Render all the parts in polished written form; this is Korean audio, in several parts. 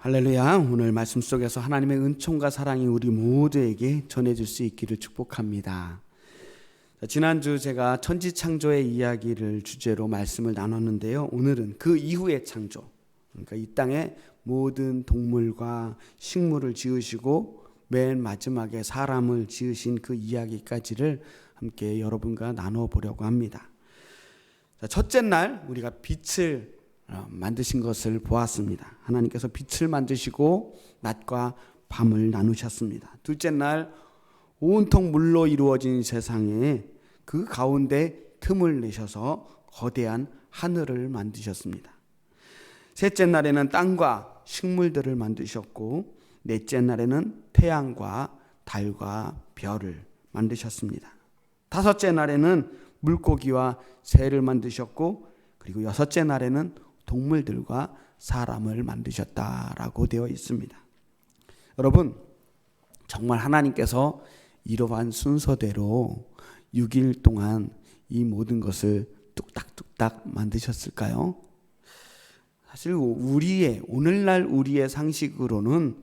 할렐루야. 오늘 말씀 속에서 하나님의 은총과 사랑이 우리 모두에게 전해질 수 있기를 축복합니다. 지난주 제가 천지창조의 이야기를 주제로 말씀을 나눴는데요. 오늘은 그 이후의 창조, 그러니까 이 땅에 모든 동물과 식물을 지으시고 맨 마지막에 사람을 지으신 그 이야기까지를 함께 여러분과 나눠보려고 합니다. 첫째 날 우리가 빛을 만드신 것을 보았습니다. 하나님께서 빛을 만드시고 낮과 밤을 나누셨습니다. 둘째 날 온통 물로 이루어진 세상에 그 가운데 틈을 내셔서 거대한 하늘을 만드셨습니다. 셋째 날에는 땅과 식물들을 만드셨고 넷째 날에는 태양과 달과 별을 만드셨습니다. 다섯째 날에는 물고기와 새를 만드셨고 그리고 여섯째 날에는 동물들과 사람을 만드셨다라고 되어 있습니다. 여러분, 정말 하나님께서 이러한 순서대로 6일 동안 이 모든 것을 뚝딱뚝딱 만드셨을까요? 사실 오늘날 우리의 상식으로는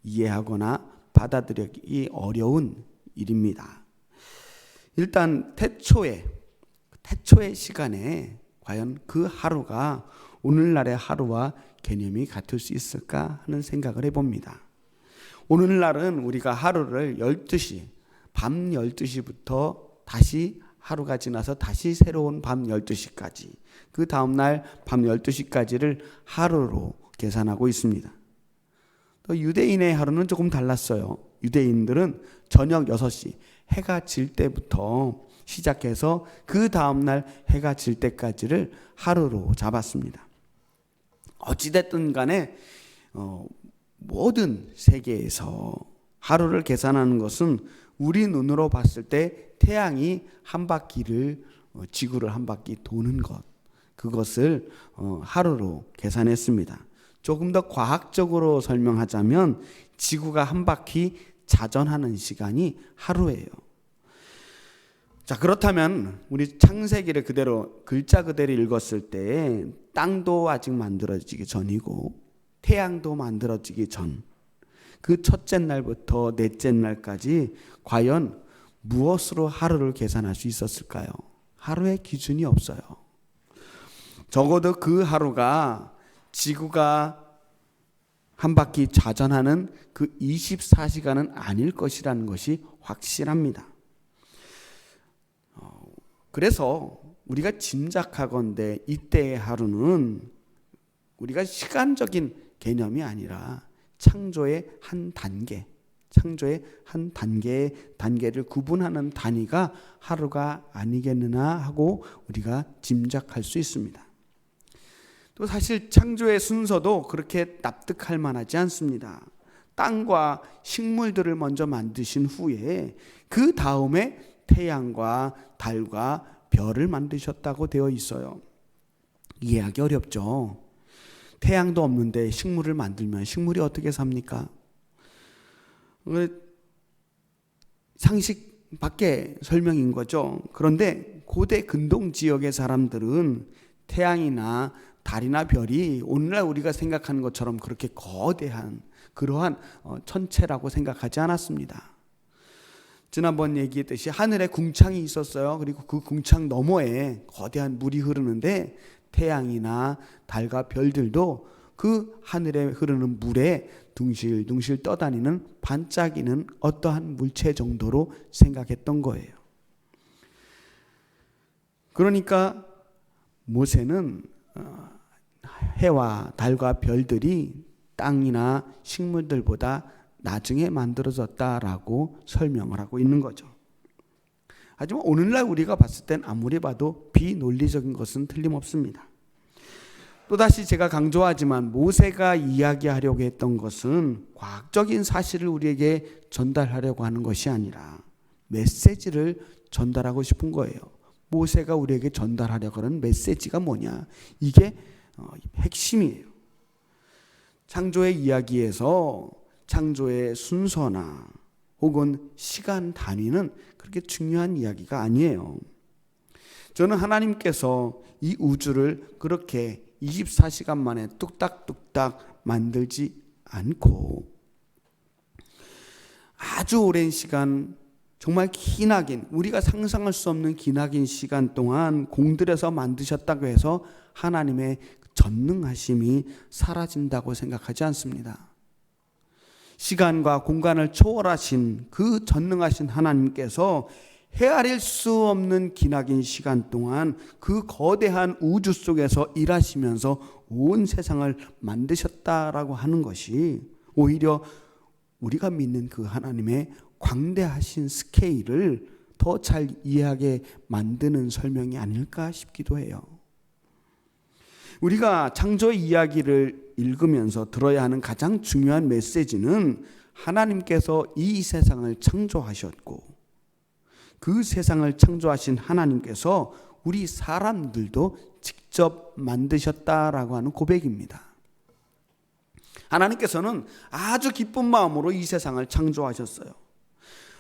이해하거나 받아들이기 어려운 일입니다. 일단 태초의 시간에 과연 그 하루가 오늘날의 하루와 개념이 같을 수 있을까 하는 생각을 해봅니다. 오늘날은 우리가 하루를 12시, 밤 12시부터 다시 하루가 지나서 다시 새로운 밤 12시까지, 그 다음날 밤 12시까지를 하루로 계산하고 있습니다. 또 유대인의 하루는 조금 달랐어요. 유대인들은 저녁 6시, 해가 질 때부터 시작해서 그 다음날 해가 질 때까지를 하루로 잡았습니다. 어찌됐든 간에 모든 세계에서 하루를 계산하는 것은 우리 눈으로 봤을 때 태양이 한 바퀴를 지구를 한 바퀴 도는 것, 그것을 하루로 계산했습니다. 조금 더 과학적으로 설명하자면 지구가 한 바퀴 자전하는 시간이 하루예요. 자, 그렇다면 우리 창세기를 그대로 글자 그대로 읽었을 때 땅도 아직 만들어지기 전이고 태양도 만들어지기 전, 그 첫째 날부터 넷째 날까지 과연 무엇으로 하루를 계산할 수 있었을까요? 하루의 기준이 없어요. 적어도 그 하루가 지구가 한 바퀴 자전하는 그 24시간은 아닐 것이라는 것이 확실합니다. 그래서 우리가 짐작하건대 이때의 하루는 우리가 시간적인 개념이 아니라 창조의 한 단계를 구분하는 단위가 하루가 아니겠느냐 하고 우리가 짐작할 수 있습니다. 또 사실 창조의 순서도 그렇게 납득할 만하지 않습니다. 땅과 식물들을 먼저 만드신 후에 그 다음에 태양과 달과 별을 만드셨다고 되어 있어요. 이해하기 어렵죠. 태양도 없는데 식물을 만들면 식물이 어떻게 삽니까? 상식 밖의 설명인 거죠. 그런데 고대 근동 지역의 사람들은 태양이나 달이나 별이 오늘날 우리가 생각하는 것처럼 그렇게 거대한 그러한 천체라고 생각하지 않았습니다. 지난번 얘기했듯이 하늘에 궁창이 있었어요. 그리고 그 궁창 너머에 거대한 물이 흐르는데 태양이나 달과 별들도 그 하늘에 흐르는 물에 둥실둥실 떠다니는 반짝이는 어떠한 물체 정도로 생각했던 거예요. 그러니까 모세는 해와 달과 별들이 땅이나 식물들보다 나중에 만들어졌다라고 설명을 하고 있는 거죠. 하지만 오늘날 우리가 봤을 땐 아무리 봐도 비논리적인 것은 틀림없습니다. 또다시 제가 강조하지만 모세가 이야기하려고 했던 것은 과학적인 사실을 우리에게 전달하려고 하는 것이 아니라 메시지를 전달하고 싶은 거예요. 모세가 우리에게 전달하려고 하는 메시지가 뭐냐? 이게 핵심이에요. 창조의 이야기에서 창조의 순서나 혹은 시간 단위는 그렇게 중요한 이야기가 아니에요. 저는 하나님께서 이 우주를 그렇게 24시간 만에 뚝딱뚝딱 만들지 않고 아주 오랜 시간, 정말 기나긴, 우리가 상상할 수 없는 기나긴 시간 동안 공들여서 만드셨다고 해서 하나님의 전능하심이 사라진다고 생각하지 않습니다. 시간과 공간을 초월하신 그 전능하신 하나님께서 헤아릴 수 없는 기나긴 시간 동안 그 거대한 우주 속에서 일하시면서 온 세상을 만드셨다라고 하는 것이 오히려 우리가 믿는 그 하나님의 광대하신 스케일을 더 잘 이해하게 만드는 설명이 아닐까 싶기도 해요. 우리가 창조 이야기를 읽으면서 들어야 하는 가장 중요한 메시지는 하나님께서 이 세상을 창조하셨고 그 세상을 창조하신 하나님께서 우리 사람들도 직접 만드셨다라고 하는 고백입니다. 하나님께서는 아주 기쁜 마음으로 이 세상을 창조하셨어요.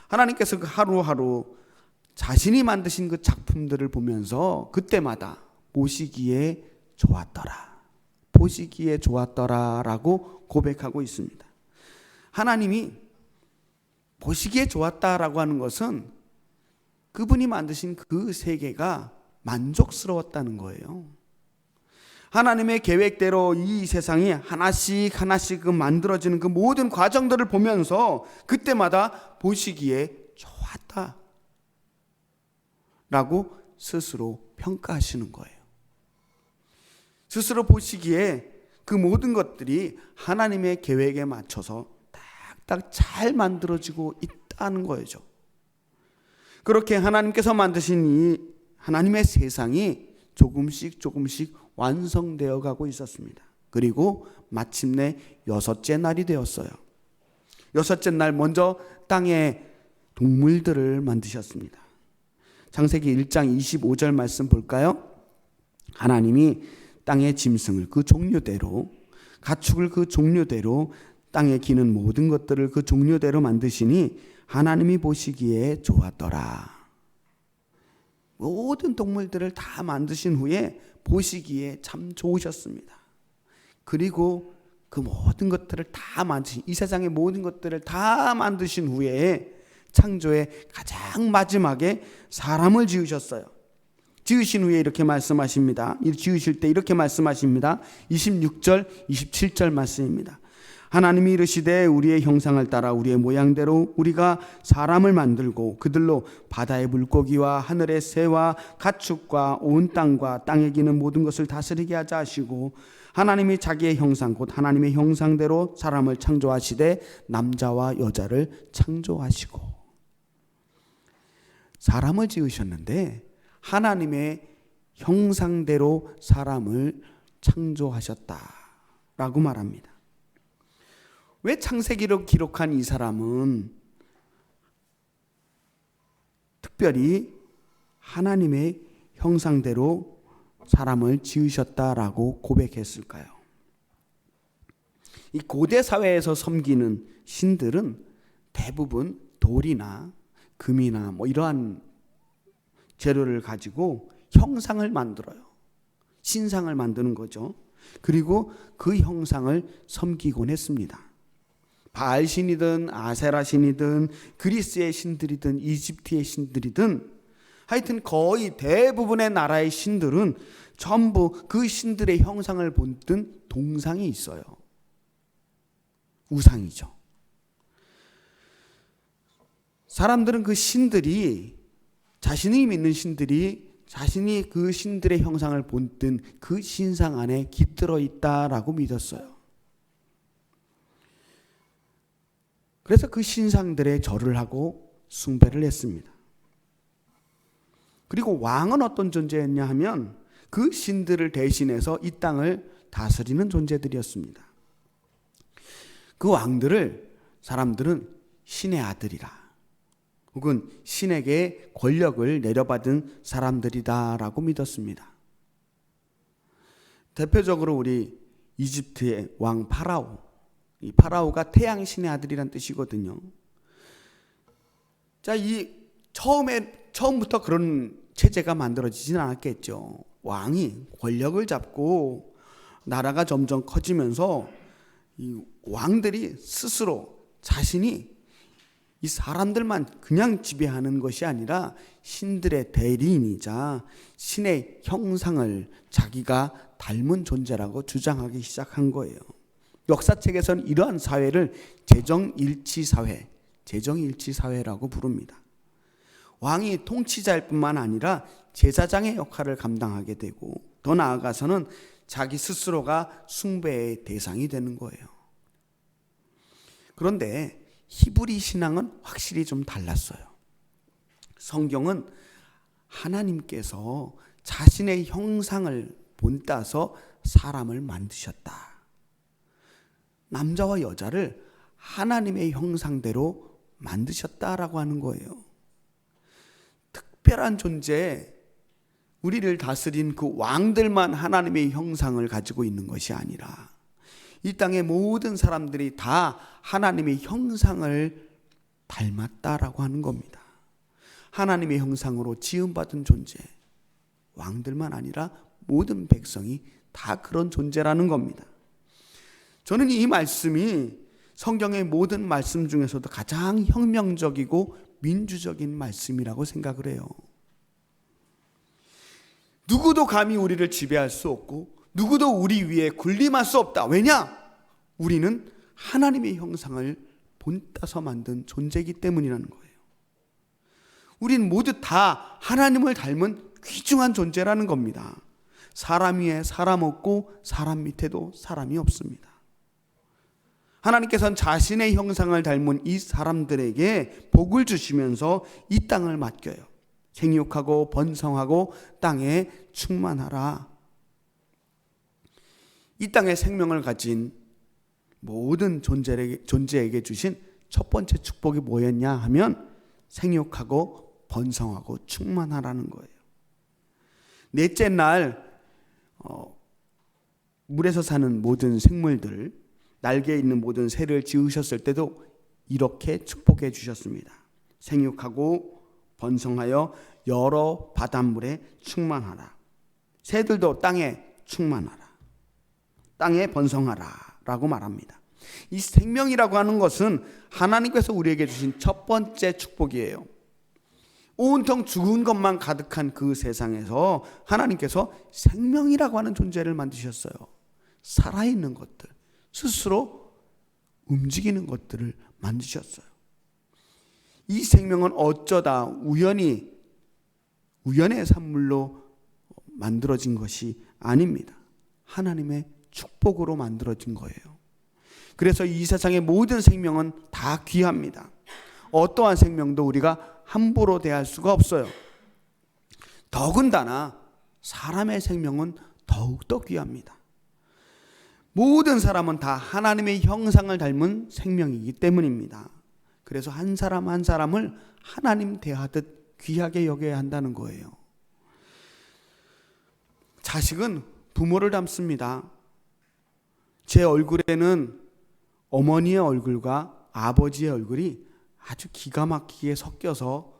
하나님께서 그 하루하루 자신이 만드신 그 작품들을 보면서 그때마다 보시기에 좋았더라, 보시기에 좋았더라 라고 고백하고 있습니다. 하나님이 보시기에 좋았다라고 하는 것은 그분이 만드신 그 세계가 만족스러웠다는 거예요. 하나님의 계획대로 이 세상이 하나씩 하나씩 그 만들어지는 그 모든 과정들을 보면서 그때마다 보시기에 좋았다 라고 스스로 평가하시는 거예요. 스스로 보시기에 그 모든 것들이 하나님의 계획에 맞춰서 딱딱 잘 만들어지고 있다는 거죠. 그렇게 하나님께서 만드신 이 하나님의 세상이 조금씩 완성되어 가고 있었습니다. 그리고 마침내 6째 날이 되었어요. 6째 날 먼저 땅에 동물들을 만드셨습니다. 창세기 1장 25절 말씀 볼까요? 하나님이 땅의 짐승을 그 종류대로, 가축을 그 종류대로, 땅에 기는 모든 것들을 그 종류대로 만드시니 하나님이 보시기에 좋았더라. 모든 동물들을 다 만드신 후에 보시기에 참 좋으셨습니다. 그리고 그 모든 것들을 다 만드신, 이 세상의 모든 것들을 다 만드신 후에 창조의 가장 마지막에 사람을 지으셨어요. 지으신 후에 이렇게 말씀하십니다. 지으실 때 이렇게 말씀하십니다. 26절, 27절 말씀입니다. 하나님이 이르시되 우리의 형상을 따라 우리의 모양대로 우리가 사람을 만들고 그들로 바다의 물고기와 하늘의 새와 가축과 온 땅과 땅에 기는 모든 것을 다스리게 하자 하시고 하나님이 자기의 형상 곧 하나님의 형상대로 사람을 창조하시되 남자와 여자를 창조하시고. 사람을 지으셨는데 하나님의 형상대로 사람을 창조하셨다라고 말합니다. 왜 창세기를 기록한 이 사람은 특별히 하나님의 형상대로 사람을 지으셨다라고 고백했을까요? 이 고대 사회에서 섬기는 신들은 대부분 돌이나 금이나 이러한 재료를 가지고 형상을 만들어요. 신상을 만드는 거죠. 그리고 그 형상을 섬기곤 했습니다. 바알 신이든 아세라 신이든 그리스의 신들이든 이집트의 신들이든 하여튼 거의 대부분의 나라의 신들은 전부 그 신들의 형상을 본뜬 동상이 있어요. 우상이죠. 사람들은 그 신들이, 자신이 믿는 신들이 자신이 그 신들의 형상을 본뜬 그 신상 안에 깃들어 있다라고 믿었어요. 그래서 그 신상들에 절을 하고 숭배를 했습니다. 그리고 왕은 어떤 존재였냐 하면 그 신들을 대신해서 이 땅을 다스리는 존재들이었습니다. 그 왕들을 사람들은 신의 아들이라 혹은 신에게 권력을 내려받은 사람들이다라고 믿었습니다. 대표적으로 우리 이집트의 왕 파라오, 이 파라오가 태양신의 아들이란 뜻이거든요. 자, 이 처음부터 그런 체제가 만들어지지는 않았겠죠. 왕이 권력을 잡고 나라가 점점 커지면서 이 왕들이 스스로 자신이 이 사람들만 그냥 지배하는 것이 아니라 신들의 대리인이자 신의 형상을 자기가 닮은 존재라고 주장하기 시작한 거예요. 역사책에서는 이러한 사회를 재정일치사회라고 부릅니다. 왕이 통치자일 뿐만 아니라 제사장의 역할을 감당하게 되고 더 나아가서는 자기 스스로가 숭배의 대상이 되는 거예요. 그런데 히브리 신앙은 확실히 좀 달랐어요. 성경은 하나님께서 자신의 형상을 본따서 사람을 만드셨다. 남자와 여자를 하나님의 형상대로 만드셨다라고 하는 거예요. 특별한 존재, 우리를 다스린 그 왕들만 하나님의 형상을 가지고 있는 것이 아니라 이 땅의 모든 사람들이 다 하나님의 형상을 닮았다라고 하는 겁니다. 하나님의 형상으로 지음받은 존재, 왕들만 아니라 모든 백성이 다 그런 존재라는 겁니다. 저는 이 말씀이 성경의 모든 말씀 중에서도 가장 혁명적이고 민주적인 말씀이라고 생각을 해요. 누구도 감히 우리를 지배할 수 없고 누구도 우리 위에 군림할 수 없다. 왜냐? 우리는 하나님의 형상을 본따서 만든 존재이기 때문이라는 거예요. 우린 모두 다 하나님을 닮은 귀중한 존재라는 겁니다. 사람 위에 사람 없고 사람 밑에도 사람이 없습니다. 하나님께서는 자신의 형상을 닮은 이 사람들에게 복을 주시면서 이 땅을 맡겨요. 생육하고 번성하고 땅에 충만하라. 이 땅에 생명을 가진 모든 존재에게 주신 첫 번째 축복이 뭐였냐 하면 생육하고 번성하고 충만하라는 거예요. 넷째 날 물에서 사는 모든 생물들, 날개에 있는 모든 새를 지으셨을 때도 이렇게 축복해 주셨습니다. 생육하고 번성하여 여러 바닷물에 충만하라. 새들도 땅에 충만하라. 땅에 번성하라 라고 말합니다. 이 생명이라고 하는 것은 하나님께서 우리에게 주신 첫 번째 축복이에요. 온통 죽은 것만 가득한 그 세상에서 하나님께서 생명이라고 하는 존재를 만드셨어요. 살아있는 것들, 스스로 움직이는 것들을 만드셨어요. 이 생명은 어쩌다 우연의 산물로 만들어진 것이 아닙니다. 하나님의 축복으로 만들어진 거예요. 그래서 이 세상의 모든 생명은 다 귀합니다. 어떠한 생명도 우리가 함부로 대할 수가 없어요. 더군다나 사람의 생명은 더욱더 귀합니다. 모든 사람은 다 하나님의 형상을 닮은 생명이기 때문입니다. 그래서 한 사람 한 사람을 하나님 대하듯 귀하게 여겨야 한다는 거예요. 자식은 부모를 닮습니다. 제 얼굴에는 어머니의 얼굴과 아버지의 얼굴이 아주 기가 막히게 섞여서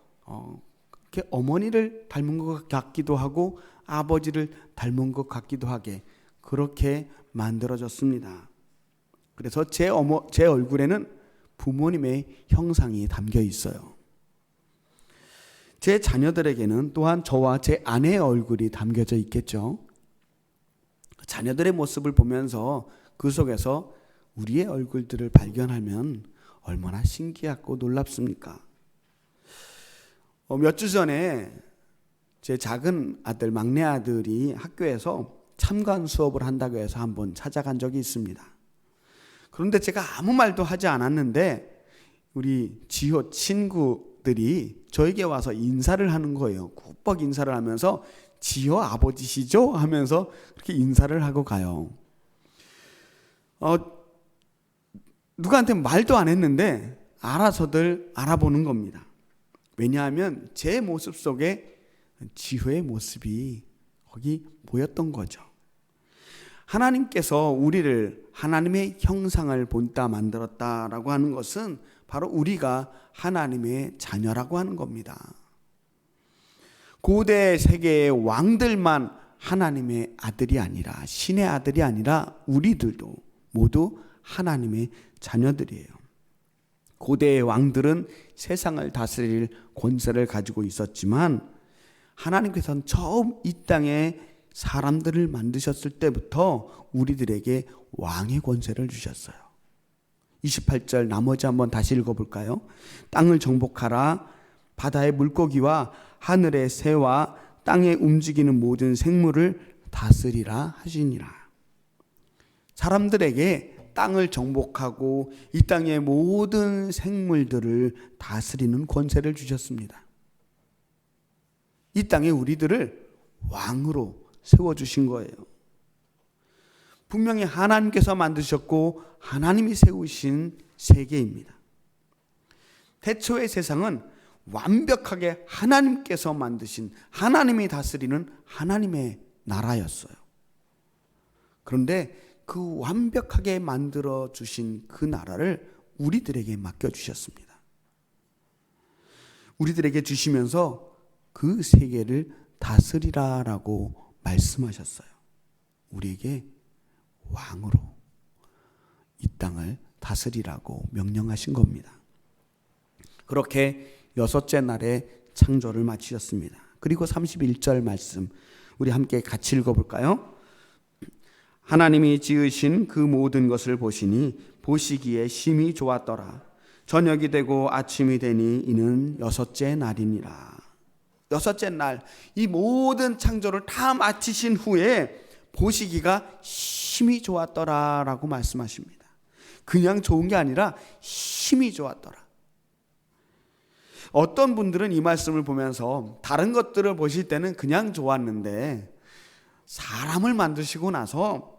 이렇게 어머니를 닮은 것 같기도 하고 아버지를 닮은 것 같기도 하게 그렇게 만들어졌습니다. 그래서 제 얼굴에는 부모님의 형상이 담겨 있어요. 제 자녀들에게는 또한 저와 제 아내의 얼굴이 담겨져 있겠죠. 자녀들의 모습을 보면서 그 속에서 우리의 얼굴들을 발견하면 얼마나 신기하고 놀랍습니까? 몇 주 전에 제 작은 아들, 막내 아들이 학교에서 참관 수업을 한다고 해서 한번 찾아간 적이 있습니다. 그런데 제가 아무 말도 하지 않았는데 우리 지호 친구들이 저에게 와서 인사를 하는 거예요. 꾸벅 인사를 하면서 지호 아버지시죠? 하면서 그렇게 인사를 하고 가요. 누구한테 말도 안 했는데 알아서들 알아보는 겁니다. 왜냐하면 제 모습 속에 지호의 모습이 거기 보였던 거죠. 하나님께서 우리를 하나님의 형상을 본따 만들었다라고 하는 것은 바로 우리가 하나님의 자녀라고 하는 겁니다. 고대 세계의 왕들만 하나님의 아들이 아니라 신의 아들이 아니라 우리들도 모두 하나님의 자녀들이에요. 고대의 왕들은 세상을 다스릴 권세를 가지고 있었지만 하나님께서는 처음 이 땅에 사람들을 만드셨을 때부터 우리들에게 왕의 권세를 주셨어요. 28절 나머지 한번 다시 읽어볼까요? 땅을 정복하라. 바다의 물고기와 하늘의 새와 땅에 움직이는 모든 생물을 다스리라 하시니라. 사람들에게 땅을 정복하고 이 땅의 모든 생물들을 다스리는 권세를 주셨습니다. 이 땅에 우리들을 왕으로 세워주신 거예요. 분명히 하나님께서 만드셨고 하나님이 세우신 세계입니다. 태초의 세상은 완벽하게 하나님께서 만드신, 하나님이 다스리는 하나님의 나라였어요. 그런데 그 완벽하게 만들어 주신 그 나라를 우리들에게 맡겨주셨습니다. 우리들에게 주시면서 그 세계를 다스리라라고 말씀하셨어요. 우리에게 왕으로 이 땅을 다스리라고 명령하신 겁니다. 그렇게 6째 날에 창조를 마치셨습니다. 그리고 31절 말씀 우리 함께 같이 읽어볼까요? 하나님이 지으신 그 모든 것을 보시니 보시기에 심히 좋았더라. 저녁이 되고 아침이 되니 이는 6째 날이니라. 6째 날 이 모든 창조를 다 마치신 후에 보시기가 심히 좋았더라라고 말씀하십니다. 그냥 좋은 게 아니라 심히 좋았더라. 어떤 분들은 이 말씀을 보면서 다른 것들을 보실 때는 그냥 좋았는데 사람을 만드시고 나서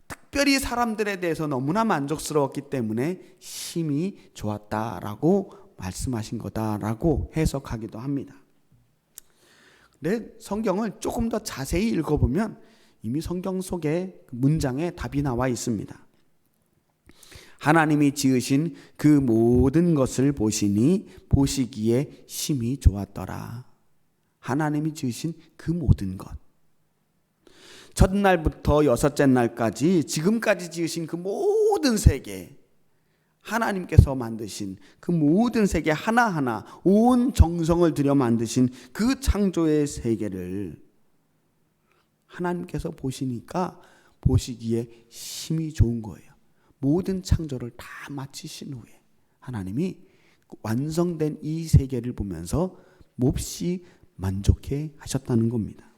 특별히 사람들에 대해서 너무나 만족스러웠기 때문에 심히 좋았다라고 말씀하신 거다라고 해석하기도 합니다. 근데 성경을 조금 더 자세히 읽어보면 이미 성경 속에 문장에 답이 나와 있습니다. 하나님이 지으신 그 모든 것을 보시니 보시기에 심히 좋았더라. 하나님이 지으신 그 모든 것. 첫날부터 6째 날까지 지금까지 지으신 그 모든 세계, 하나님께서 만드신 그 모든 세계 하나하나 온 정성을 들여 만드신 그 창조의 세계를 하나님께서 보시니까 보시기에 심히 좋은 거예요. 모든 창조를 다 마치신 후에 하나님이 완성된 이 세계를 보면서 몹시 만족해 하셨다는 겁니다.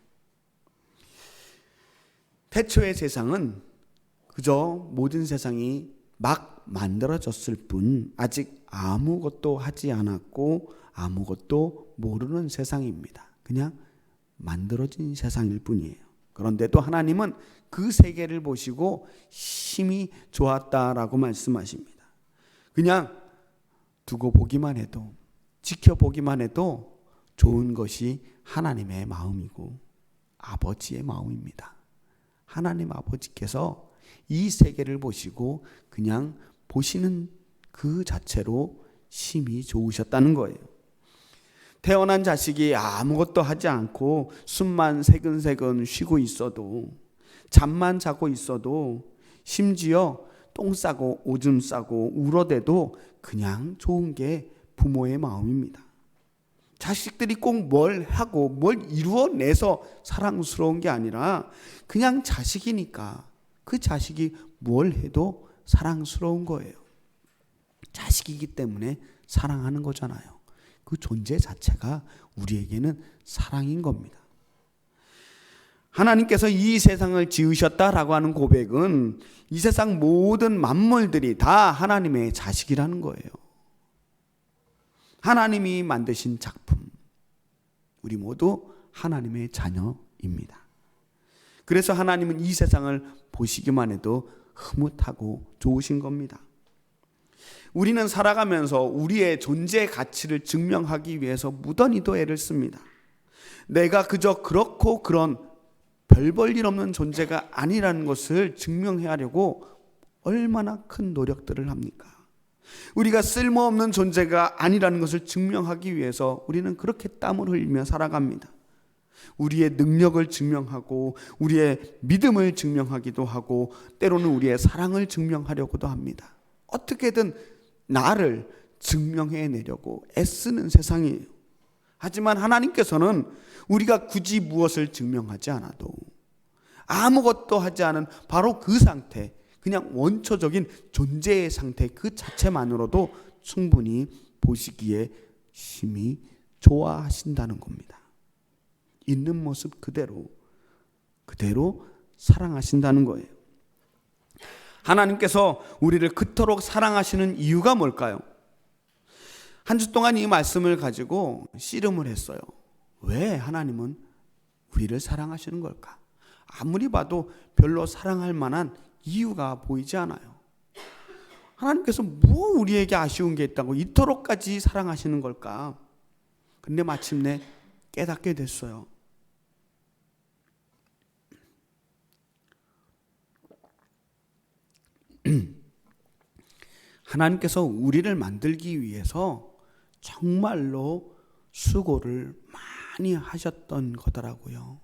태초의 세상은 그저 모든 세상이 막 만들어졌을 뿐 아직 아무것도 하지 않았고 아무것도 모르는 세상입니다. 그냥 만들어진 세상일 뿐이에요. 그런데도 하나님은 그 세계를 보시고 심히 좋았다라고 말씀하십니다. 그냥 두고 보기만 해도, 지켜보기만 해도 좋은 것이 하나님의 마음이고 아버지의 마음입니다. 하나님 아버지께서 이 세계를 보시고 그냥 보시는 그 자체로 심히 좋으셨다는 거예요. 태어난 자식이 아무것도 하지 않고 숨만 새근새근 쉬고 있어도, 잠만 자고 있어도, 심지어 똥 싸고 오줌 싸고 울어대도 그냥 좋은 게 부모의 마음입니다. 자식들이 꼭 뭘 하고 뭘 이루어내서 사랑스러운 게 아니라 그냥 자식이니까 그 자식이 뭘 해도 사랑스러운 거예요. 자식이기 때문에 사랑하는 거잖아요. 그 존재 자체가 우리에게는 사랑인 겁니다. 하나님께서 이 세상을 지으셨다라고 하는 고백은 이 세상 모든 만물들이 다 하나님의 자식이라는 거예요. 하나님이 만드신 작품, 우리 모두 하나님의 자녀입니다. 그래서 하나님은 이 세상을 보시기만 해도 흐뭇하고 좋으신 겁니다. 우리는 살아가면서 우리의 존재 가치를 증명하기 위해서 무던히도 애를 씁니다. 내가 그저 그렇고 그런 별 볼 일 없는 존재가 아니라는 것을 증명해야 하려고 얼마나 큰 노력들을 합니까? 우리가 쓸모없는 존재가 아니라는 것을 증명하기 위해서 우리는 그렇게 땀을 흘리며 살아갑니다. 우리의 능력을 증명하고 우리의 믿음을 증명하기도 하고 때로는 우리의 사랑을 증명하려고도 합니다. 어떻게든 나를 증명해내려고 애쓰는 세상이에요. 하지만 하나님께서는 우리가 굳이 무엇을 증명하지 않아도 아무것도 하지 않은 바로 그 상태, 그냥 원초적인 존재의 상태 그 자체만으로도 충분히 보시기에 심히 좋아하신다는 겁니다. 있는 모습 그대로 사랑하신다는 거예요. 하나님께서 우리를 그토록 사랑하시는 이유가 뭘까요? 한 주 동안 이 말씀을 가지고 씨름을 했어요. 왜 하나님은 우리를 사랑하시는 걸까? 아무리 봐도 별로 사랑할 만한 이유가 보이지 않아요. 하나님께서 뭐 우리에게 아쉬운 게 있다고 이토록까지 사랑하시는 걸까? 근데 마침내 깨닫게 됐어요. 하나님께서 우리를 만들기 위해서 정말로 수고를 많이 하셨던 거더라고요.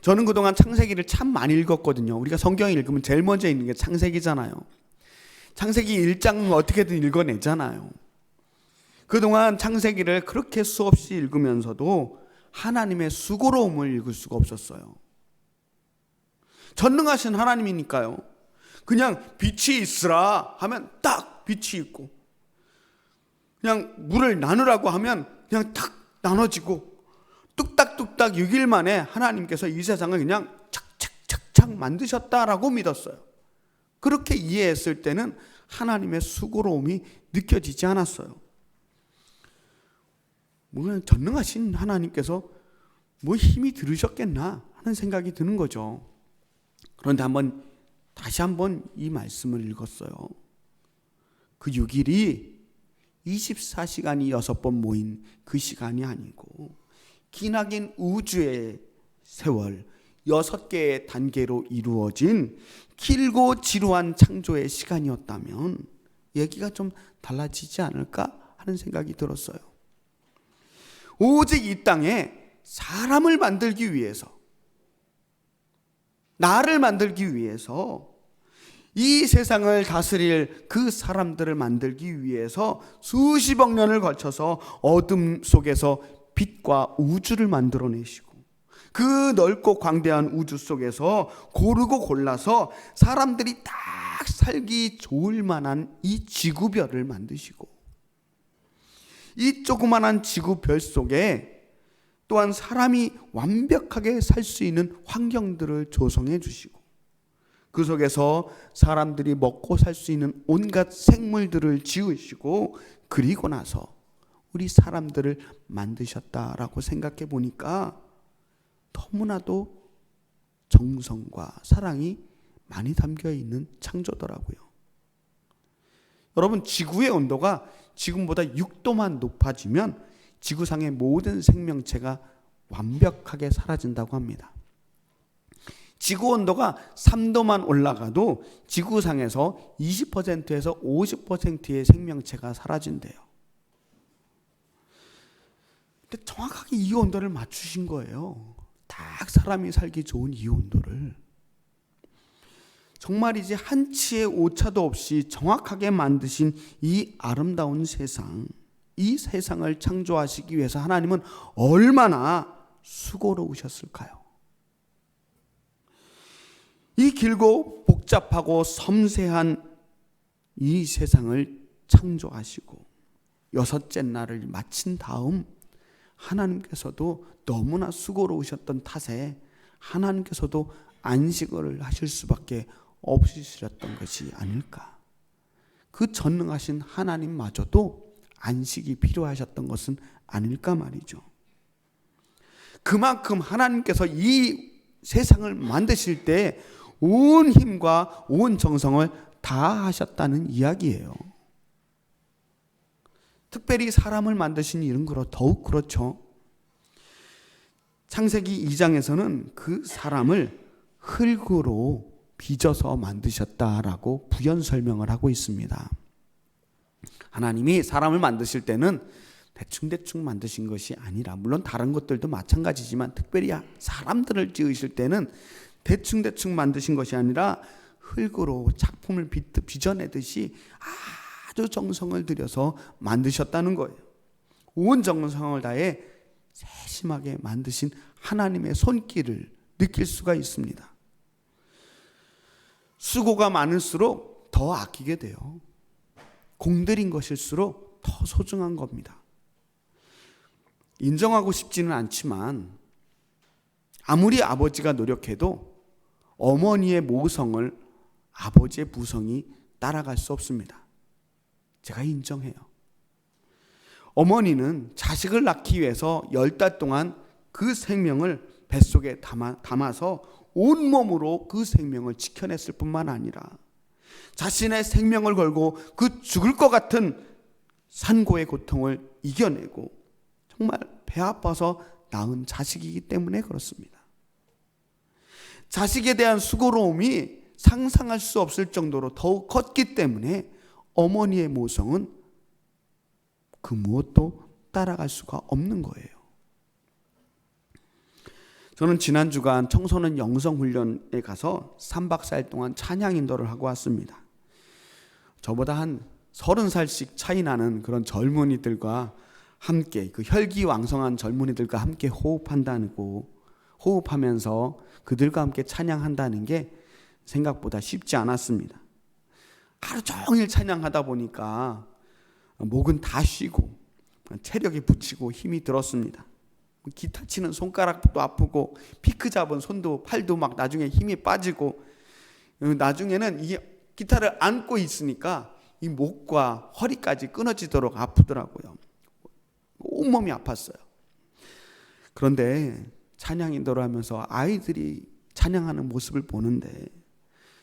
저는 그동안 창세기를 참 많이 읽었거든요. 우리가 성경을 읽으면 제일 먼저 읽는 게 창세기잖아요. 창세기 1장은 어떻게든 읽어내잖아요. 그동안 창세기를 그렇게 수없이 읽으면서도 하나님의 수고로움을 읽을 수가 없었어요. 전능하신 하나님이니까요. 그냥 빛이 있으라 하면 딱 빛이 있고, 그냥 물을 나누라고 하면 그냥 딱 나눠지고, 뚝딱뚝딱 6일 만에 하나님께서 이 세상을 그냥 착착착착 만드셨다라고 믿었어요. 그렇게 이해했을 때는 하나님의 수고로움이 느껴지지 않았어요. 뭐 전능하신 하나님께서 뭐 힘이 들으셨겠나 하는 생각이 드는 거죠. 그런데 다시 한번 이 말씀을 읽었어요. 그 6일이 24시간이 6번 모인 그 시간이 아니고 기나긴 우주의 세월 6개의 단계로 이루어진 길고 지루한 창조의 시간이었다면 얘기가 좀 달라지지 않을까 하는 생각이 들었어요. 오직 이 땅에 사람을 만들기 위해서, 나를 만들기 위해서, 이 세상을 다스릴 그 사람들을 만들기 위해서 수십억 년을 거쳐서 어둠 속에서 빛과 우주를 만들어내시고, 그 넓고 광대한 우주 속에서 고르고 골라서 사람들이 딱 살기 좋을 만한 이 지구별을 만드시고, 이 조그만한 지구별 속에 또한 사람이 완벽하게 살 수 있는 환경들을 조성해 주시고, 그 속에서 사람들이 먹고 살 수 있는 온갖 생물들을 지으시고, 그리고 나서 우리 사람들을 만드셨다라고 생각해 보니까 너무나도 정성과 사랑이 많이 담겨 있는 창조더라고요. 여러분, 지구의 온도가 지금보다 6도만 높아지면 지구상의 모든 생명체가 완벽하게 사라진다고 합니다. 지구 온도가 3도만 올라가도 지구상에서 20%에서 50%의 생명체가 사라진대요. 근데 정확하게 이 온도를 맞추신 거예요. 딱 사람이 살기 좋은 이 온도를. 정말이지 한치의 오차도 없이 정확하게 만드신 이 아름다운 세상, 이 세상을 창조하시기 위해서 하나님은 얼마나 수고로우셨을까요? 이 길고 복잡하고 섬세한 이 세상을 창조하시고 6째 날을 마친 다음 하나님께서도 너무나 수고로우셨던 탓에 하나님께서도 안식을 하실 수밖에 없으셨던 것이 아닐까. 그 전능하신 하나님마저도 안식이 필요하셨던 것은 아닐까 말이죠. 그만큼 하나님께서 이 세상을 만드실 때 온 힘과 온 정성을 다하셨다는 이야기예요. 특별히 사람을 만드신 일은 더욱 그렇죠. 창세기 2장에서는 그 사람을 흙으로 빚어서 만드셨다라고 부연 설명을 하고 있습니다. 하나님이 사람을 만드실 때는 대충대충 만드신 것이 아니라, 물론 다른 것들도 마찬가지지만 특별히 사람들을 지으실 때는 대충대충 만드신 것이 아니라 흙으로 작품을 빚어내듯이 아주 정성을 들여서 만드셨다는 거예요. 온 정성을 다해 세심하게 만드신 하나님의 손길을 느낄 수가 있습니다. 수고가 많을수록 더 아끼게 돼요. 공들인 것일수록 더 소중한 겁니다. 인정하고 싶지는 않지만 아무리 아버지가 노력해도 어머니의 모성을 아버지의 부성이 따라갈 수 없습니다. 제가 인정해요. 어머니는 자식을 낳기 위해서 10달 동안 그 생명을 뱃속에 담아서 온몸으로 그 생명을 지켜냈을 뿐만 아니라 자신의 생명을 걸고 그 죽을 것 같은 산고의 고통을 이겨내고 정말 배 아파서 낳은 자식이기 때문에 그렇습니다. 자식에 대한 수고로움이 상상할 수 없을 정도로 더욱 컸기 때문에 어머니의 모성은 그 무엇도 따라갈 수가 없는 거예요. 저는 지난 주간 청소년 영성훈련에 가서 3박 4일 동안 찬양 인도를 하고 왔습니다. 저보다 한 30살씩 차이 나는 그런 젊은이들과 함께, 그 혈기왕성한 젊은이들과 함께 호흡하면서 그들과 함께 찬양한다는 게 생각보다 쉽지 않았습니다. 하루 종일 찬양하다 보니까 목은 다 쉬고 체력이 붙이고 힘이 들었습니다. 기타 치는 손가락도 아프고 피크 잡은 손도 팔도 막 나중에 힘이 빠지고, 나중에는 이 기타를 안고 있으니까 이 목과 허리까지 끊어지도록 아프더라고요. 온몸이 아팠어요. 그런데 찬양 인도를 하면서 아이들이 찬양하는 모습을 보는데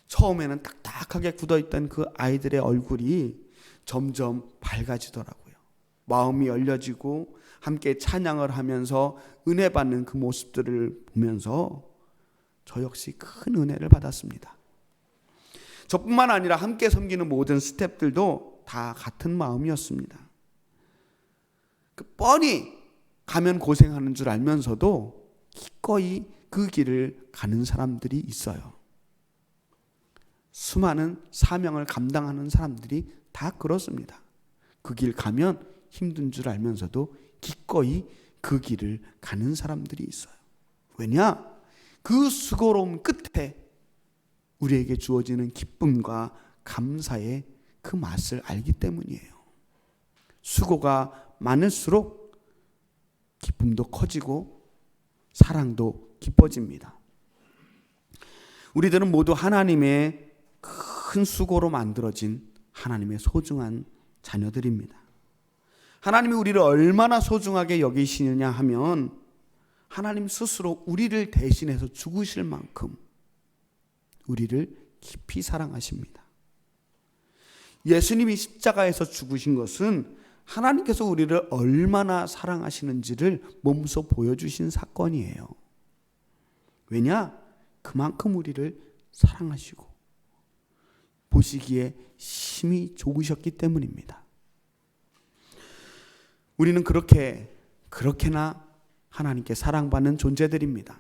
처음에는 딱딱하게 굳어있던 그 아이들의 얼굴이 점점 밝아지더라고요. 마음이 열려지고 함께 찬양을 하면서 은혜 받는 그 모습들을 보면서 저 역시 큰 은혜를 받았습니다. 저뿐만 아니라 함께 섬기는 모든 스태프들도 다 같은 마음이었습니다. 뻔히 가면 고생하는 줄 알면서도 기꺼이 그 길을 가는 사람들이 있어요. 수많은 사명을 감당하는 사람들이 다 그렇습니다. 그 길 가면 힘든 줄 알면서도 기꺼이 그 길을 가는 사람들이 있어요. 왜냐? 그 수고로움 끝에 우리에게 주어지는 기쁨과 감사의 그 맛을 알기 때문이에요. 수고가 많을수록 기쁨도 커지고 사랑도 깊어집니다. 우리들은 모두 하나님의 큰 수고로 만들어진 하나님의 소중한 자녀들입니다. 하나님이 우리를 얼마나 소중하게 여기시느냐 하면 하나님 스스로 우리를 대신해서 죽으실 만큼 우리를 깊이 사랑하십니다. 예수님이 십자가에서 죽으신 것은 하나님께서 우리를 얼마나 사랑하시는지를 몸소 보여주신 사건이에요. 왜냐? 그만큼 우리를 사랑하시고 보시기에 심히 좋으셨기 때문입니다. 우리는 그렇게나 하나님께 사랑받는 존재들입니다.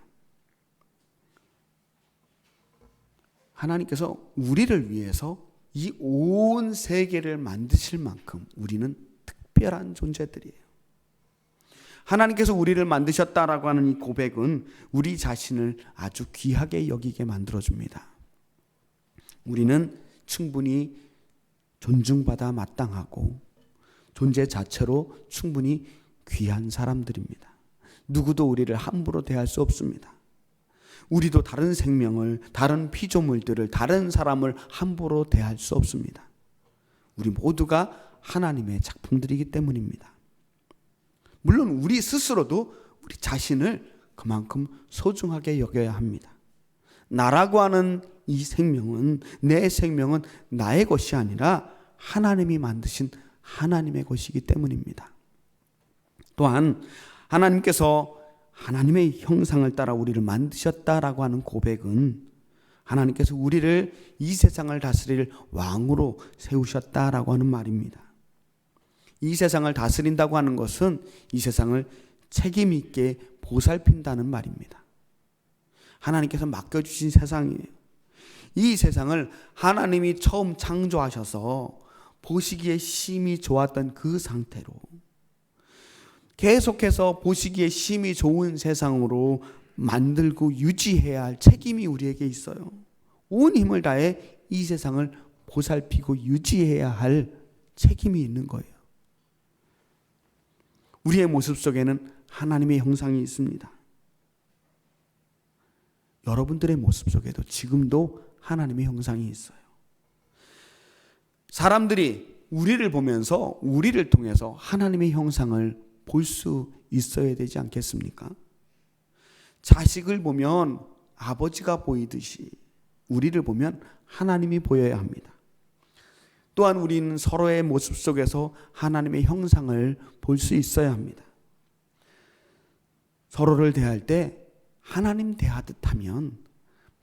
하나님께서 우리를 위해서 이 온 세계를 만드실 만큼 우리는 특별한 존재들이에요. 하나님께서 우리를 만드셨다라고 하는 이 고백은 우리 자신을 아주 귀하게 여기게 만들어줍니다. 우리는 충분히 존중받아 마땅하고 존재 자체로 충분히 귀한 사람들입니다. 누구도 우리를 함부로 대할 수 없습니다. 우리도 다른 생명을, 다른 피조물들을, 다른 사람을 함부로 대할 수 없습니다. 우리 모두가 하나님의 작품들이기 때문입니다. 물론 우리 스스로도 우리 자신을 그만큼 소중하게 여겨야 합니다. 나라고 하는 이 생명은, 내 생명은 나의 것이 아니라 하나님이 만드신 하나님의 것이기 때문입니다. 또한 하나님께서 하나님의 형상을 따라 우리를 만드셨다라고 하는 고백은 하나님께서 우리를 이 세상을 다스릴 왕으로 세우셨다라고 하는 말입니다. 이 세상을 다스린다고 하는 것은 이 세상을 책임 있게 보살핀다는 말입니다. 하나님께서 맡겨주신 세상이에요. 이 세상을 하나님이 처음 창조하셔서 보시기에 심히 좋았던 그 상태로 계속해서 보시기에 심히 좋은 세상으로 만들고 유지해야 할 책임이 우리에게 있어요. 온 힘을 다해 이 세상을 보살피고 유지해야 할 책임이 있는 거예요. 우리의 모습 속에는 하나님의 형상이 있습니다. 여러분들의 모습 속에도 지금도 하나님의 형상이 있어요. 사람들이 우리를 보면서 우리를 통해서 하나님의 형상을 볼 수 있어야 되지 않겠습니까? 자식을 보면 아버지가 보이듯이 우리를 보면 하나님이 보여야 합니다. 또한 우리는 서로의 모습 속에서 하나님의 형상을 볼 수 있어야 합니다. 서로를 대할 때 하나님 대하듯 하면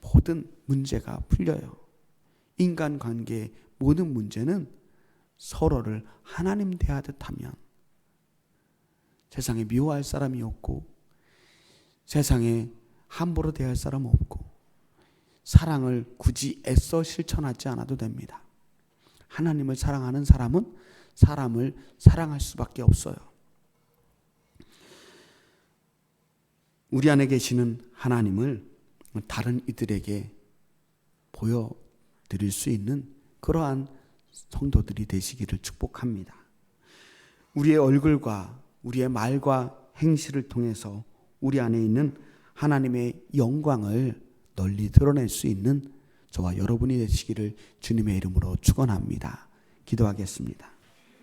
모든 문제가 풀려요. 인간관계의 모든 문제는 서로를 하나님 대하듯 하면 세상에 미워할 사람이 없고 세상에 함부로 대할 사람 없고 사랑을 굳이 애써 실천하지 않아도 됩니다. 하나님을 사랑하는 사람은 사람을 사랑할 수밖에 없어요. 우리 안에 계시는 하나님을 다른 이들에게 보여드릴 수 있는 그러한 성도들이 되시기를 축복합니다. 우리의 얼굴과 우리의 말과 행실을 통해서 우리 안에 있는 하나님의 영광을 널리 드러낼 수 있는 저와 여러분이 되시기를 주님의 이름으로 축원합니다. 기도하겠습니다.